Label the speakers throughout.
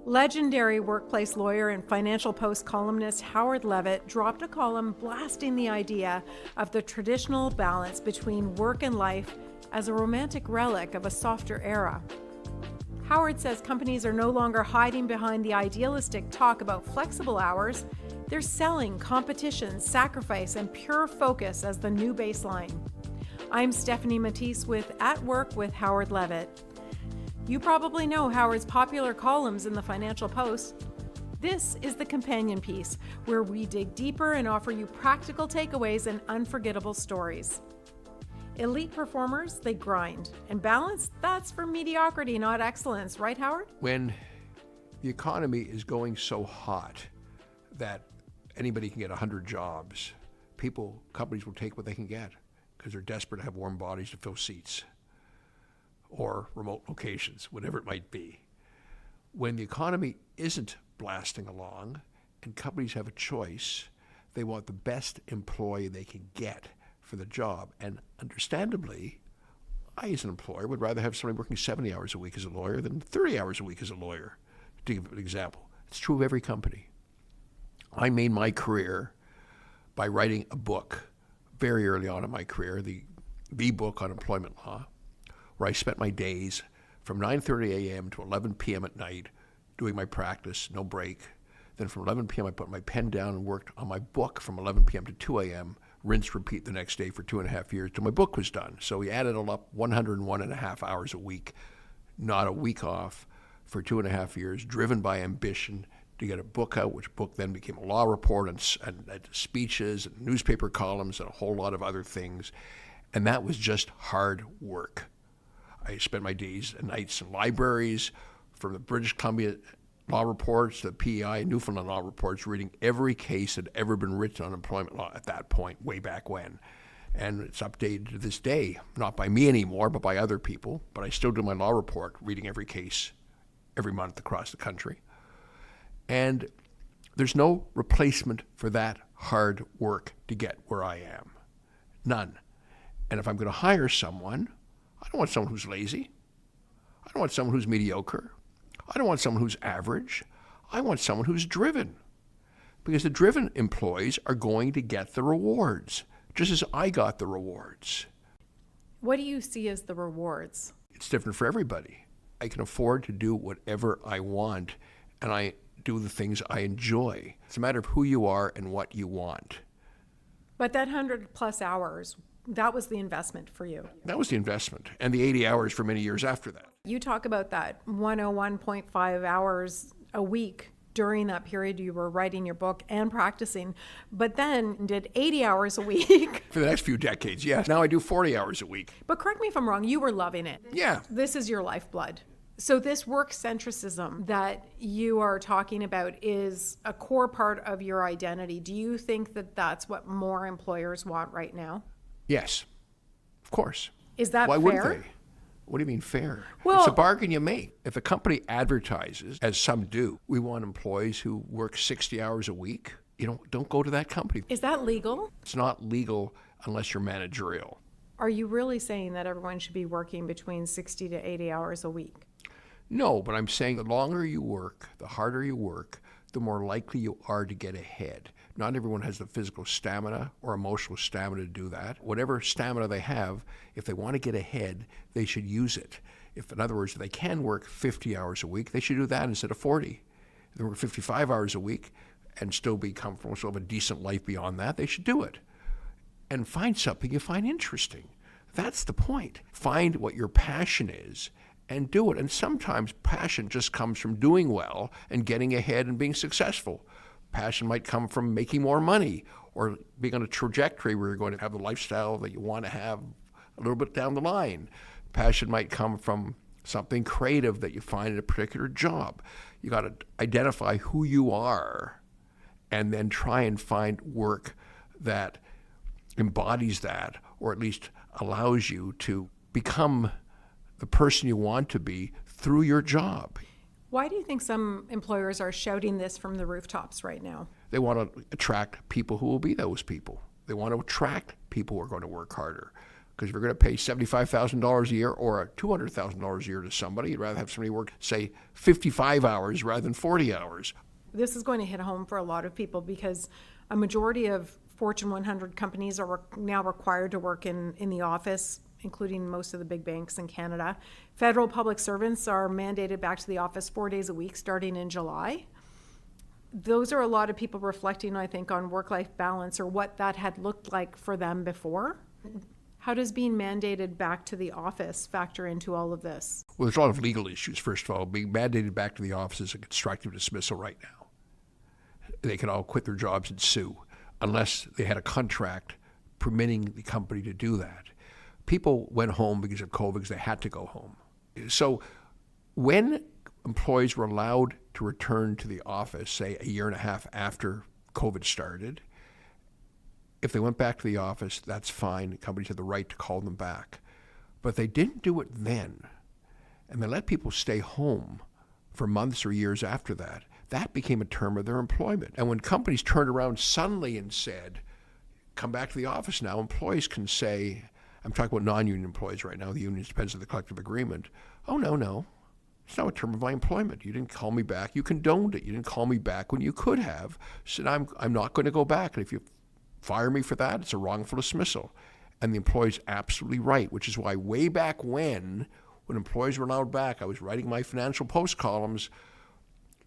Speaker 1: Legendary workplace lawyer and Financial Post columnist Howard Levitt dropped a column blasting the idea of the traditional balance between work and life as a romantic relic of a softer era. Howard says companies are no longer hiding behind the idealistic talk about flexible hours. They're selling competition, sacrifice, and pure focus as the new baseline. I'm Stephanie Matisse with At Work with Howard Levitt. You probably know Howard's popular columns in the Financial Post. This is the companion piece, where we dig deeper and offer you practical takeaways and unforgettable stories. Elite performers, they grind. And balance, that's for mediocrity, not excellence. Right, Howard?
Speaker 2: When the economy is going so hot that anybody can get 100 jobs, companies will take what they can get because they're desperate to have warm bodies to fill seats or remote locations, whatever it might be. When the economy isn't blasting along and companies have a choice, they want the best employee they can get for the job. And understandably, I as an employer would rather have somebody working 70 hours a week as a lawyer than 30 hours a week as a lawyer, to give an example. It's true of every company. I made my career by writing a book very early on in my career, the book on employment law, where I spent my days from 9:30 a.m. to 11 p.m. at night doing my practice, no break. Then from 11 p.m. I put my pen down and worked on my book from 11 p.m. to 2 a.m., rinse, repeat the next day for 2.5 years till my book was done. So we added all up 101.5 hours a week, not a week off, for 2.5 years, driven by ambition to get a book out, which book then became a law report and speeches and newspaper columns and a whole lot of other things. And that was just hard work. I spent my days and nights in libraries, from the British Columbia law reports to the PEI and Newfoundland law reports, reading every case that had ever been written on employment law at that point, way back when. And it's updated to this day, not by me anymore, but by other people. But I still do my law report, reading every case every month across the country. And there's no replacement for that hard work to get where I am. None. And if I'm going to hire someone, I don't want someone who's lazy. I don't want someone who's mediocre. I don't want someone who's average. I want someone who's driven. Because the driven employees are going to get the rewards, just as I got the rewards.
Speaker 1: What do you see as the rewards?
Speaker 2: It's different for everybody. I can afford to do whatever I want, and I do the things I enjoy. It's a matter of who you are and what you want.
Speaker 1: But that 100 plus hours, that was the investment for you.
Speaker 2: That was the investment, and the 80 hours for many years after that.
Speaker 1: You talk about that 101.5 hours a week during that period you were writing your book and practicing, but then did 80 hours a week.
Speaker 2: For the next few decades, yes. Now I do 40 hours a week.
Speaker 1: But correct me if I'm wrong, you were loving it.
Speaker 2: Yeah.
Speaker 1: This is your lifeblood. So this work-centricism that you are talking about is a core part of your identity. Do you think that that's what more employers want right now?
Speaker 2: Yes, of course.
Speaker 1: Is that
Speaker 2: Why
Speaker 1: fair?
Speaker 2: wouldn't they? What do you mean fair?
Speaker 1: Well,
Speaker 2: it's a bargain you make. If a company advertises, as some do, we want employees who work 60 hours a week, don't go to that company.
Speaker 1: Is that legal?
Speaker 2: It's not legal unless you're managerial.
Speaker 1: Are you really saying that everyone should be working between 60 to 80 hours a week?
Speaker 2: No, but I'm saying the longer you work, the harder you work, the more likely you are to get ahead. Not everyone has the physical stamina or emotional stamina to do that. Whatever stamina they have, if they want to get ahead, they should use it. In other words, if they can work 50 hours a week, they should do that instead of 40. If they work 55 hours a week and still be comfortable, still have a decent life beyond that, they should do it. And find something you find interesting. That's the point. Find what your passion is and do it. And sometimes passion just comes from doing well and getting ahead and being successful. Passion might come from making more money or being on a trajectory where you're going to have the lifestyle that you want to have a little bit down the line. Passion might come from something creative that you find in a particular job. You got to identify who you are and then try and find work that embodies that, or at least allows you to become the person you want to be through your job.
Speaker 1: Why do you think some employers are shouting this from the rooftops right now?
Speaker 2: They want to attract people who will be those people. They want to attract people who are going to work harder. Because if you're going to pay $75,000 a year or $200,000 a year to somebody, you'd rather have somebody work, say, 55 hours rather than 40 hours.
Speaker 1: This is going to hit home for a lot of people because a majority of Fortune 100 companies are now required to work in the office, including most of the big banks in Canada. Federal public servants are mandated back to the office 4 days a week starting in July. Those are a lot of people reflecting, I think, on work-life balance or what that had looked like for them before. How does being mandated back to the office factor into all of this?
Speaker 2: Well, there's a lot of legal issues, first of all. Being mandated back to the office is a constructive dismissal right now. They can all quit their jobs and sue unless they had a contract permitting the company to do that. People went home because of COVID because they had to go home. So when employees were allowed to return to the office, say a year and a half after COVID started, if they went back to the office, that's fine. Companies had the right to call them back. But they didn't do it then. And they let people stay home for months or years after that. That became a term of their employment. And when companies turned around suddenly and said, come back to the office now, employees can say, I'm talking about non-union employees right now, the unions depends on the collective agreement. Oh, no. It's not a term of my employment. You didn't call me back. You condoned it. You didn't call me back when you could have. Said, I'm not going to go back. And if you fire me for that, it's a wrongful dismissal. And the employee's absolutely right, which is why way back when employees were allowed back, I was writing my Financial Post columns,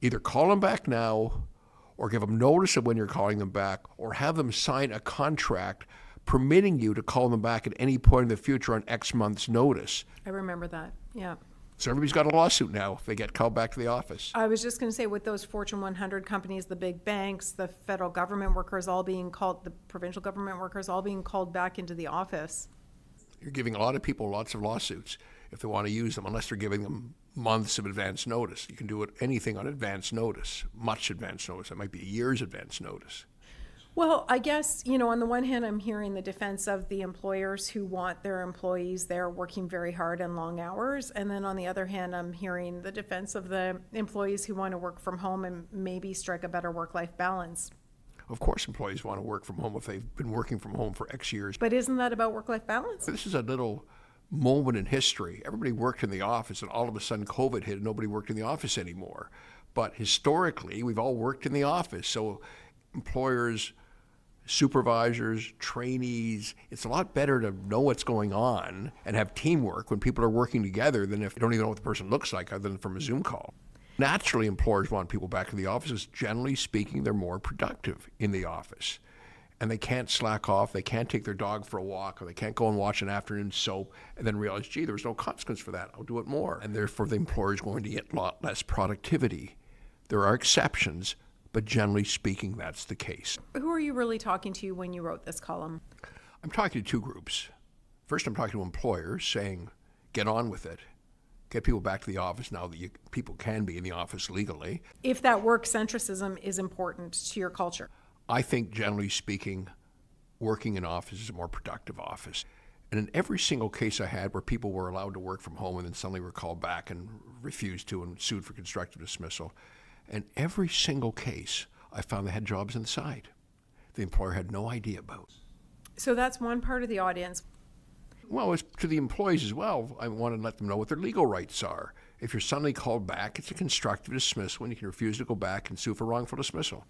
Speaker 2: either call them back now or give them notice of when you're calling them back or have them sign a contract permitting you to call them back at any point in the future on X months' notice.
Speaker 1: I remember that, yeah.
Speaker 2: So everybody's got a lawsuit now if they get called back to the office.
Speaker 1: I was just going to say, with those Fortune 100 companies, the big banks, the federal government workers all being called, the provincial government workers all being called back into the office.
Speaker 2: You're giving a lot of people lots of lawsuits if they want to use them, unless they're giving them months of advance notice. You can do anything on advance notice, much advance notice. It might be a year's advance notice.
Speaker 1: Well, I guess, on the one hand, I'm hearing the defense of the employers who want their employees there working very hard and long hours. And then on the other hand, I'm hearing the defense of the employees who want to work from home and maybe strike a better work-life balance.
Speaker 2: Of course, employees want to work from home if they've been working from home for X years.
Speaker 1: But isn't that about work-life balance?
Speaker 2: This is a little moment in history. Everybody worked in the office, and all of a sudden COVID hit and nobody worked in the office anymore. But historically, we've all worked in the office. So employers, supervisors, trainees, it's a lot better to know what's going on and have teamwork when people are working together than if you don't even know what the person looks like other than from a Zoom call. Naturally, employers want people back in the offices. Generally speaking, they're more productive in the office. And they can't slack off, they can't take their dog for a walk, or they can't go and watch an afternoon soap and then realize, gee, there was no consequence for that, I'll do it more. And therefore, the employer is going to get a lot less productivity. There are exceptions, but generally speaking, that's the case.
Speaker 1: Who are you really talking to when you wrote this column?
Speaker 2: I'm talking to two groups. First, I'm talking to employers saying, get on with it. Get people back to the office now that people can be in the office legally.
Speaker 1: If that work centricism is important to your culture.
Speaker 2: I think, generally speaking, working in office is a more productive office. And in every single case I had where people were allowed to work from home and then suddenly were called back and refused to and sued for constructive dismissal, in every single case, I found they had jobs inside the employer had no idea about.
Speaker 1: So that's one part of the audience.
Speaker 2: Well, it's to the employees as well. I want to let them know what their legal rights are. If you're suddenly called back, it's a constructive dismissal when you can refuse to go back and sue for wrongful dismissal.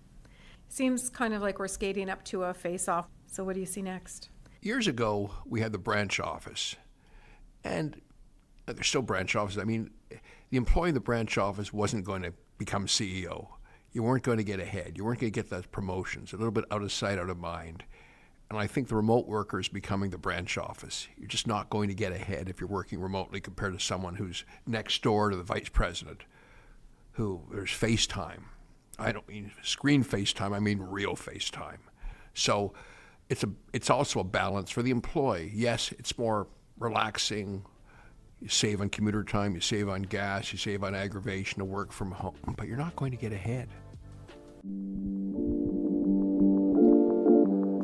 Speaker 1: Seems kind of like we're skating up to a face-off. So what do you see next?
Speaker 2: Years ago, we had the branch office. And there's still branch offices. I mean, the employee in the branch office wasn't going to become CEO. You weren't going to get ahead. You weren't going to get those promotions. A little bit out of sight, out of mind. And I think the remote worker is becoming the branch office. You're just not going to get ahead if you're working remotely compared to someone who's next door to the vice president, who there's FaceTime. I don't mean screen FaceTime, I mean real FaceTime. So it's also a balance for the employee. Yes, it's more relaxing. You save on commuter time, you save on gas, you save on aggravation to work from home, but you're not going to get ahead.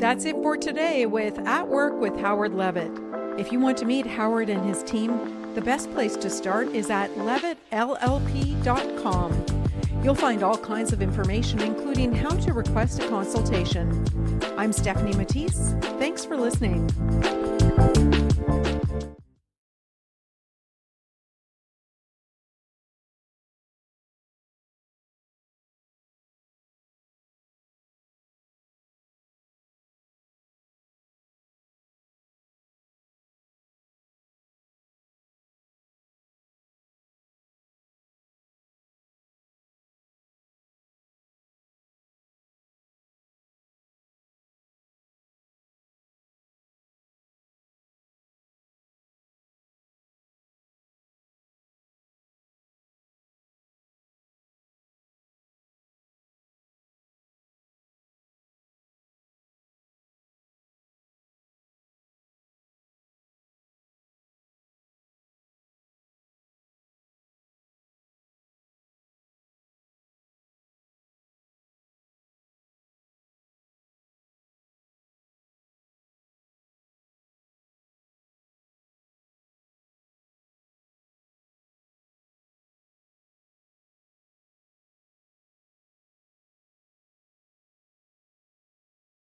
Speaker 1: That's it for today with At Work with Howard Levitt. If you want to meet Howard and his team, the best place to start is at levittllp.com. You'll find all kinds of information, including how to request a consultation. I'm Stephanie Matisse. Thanks for listening.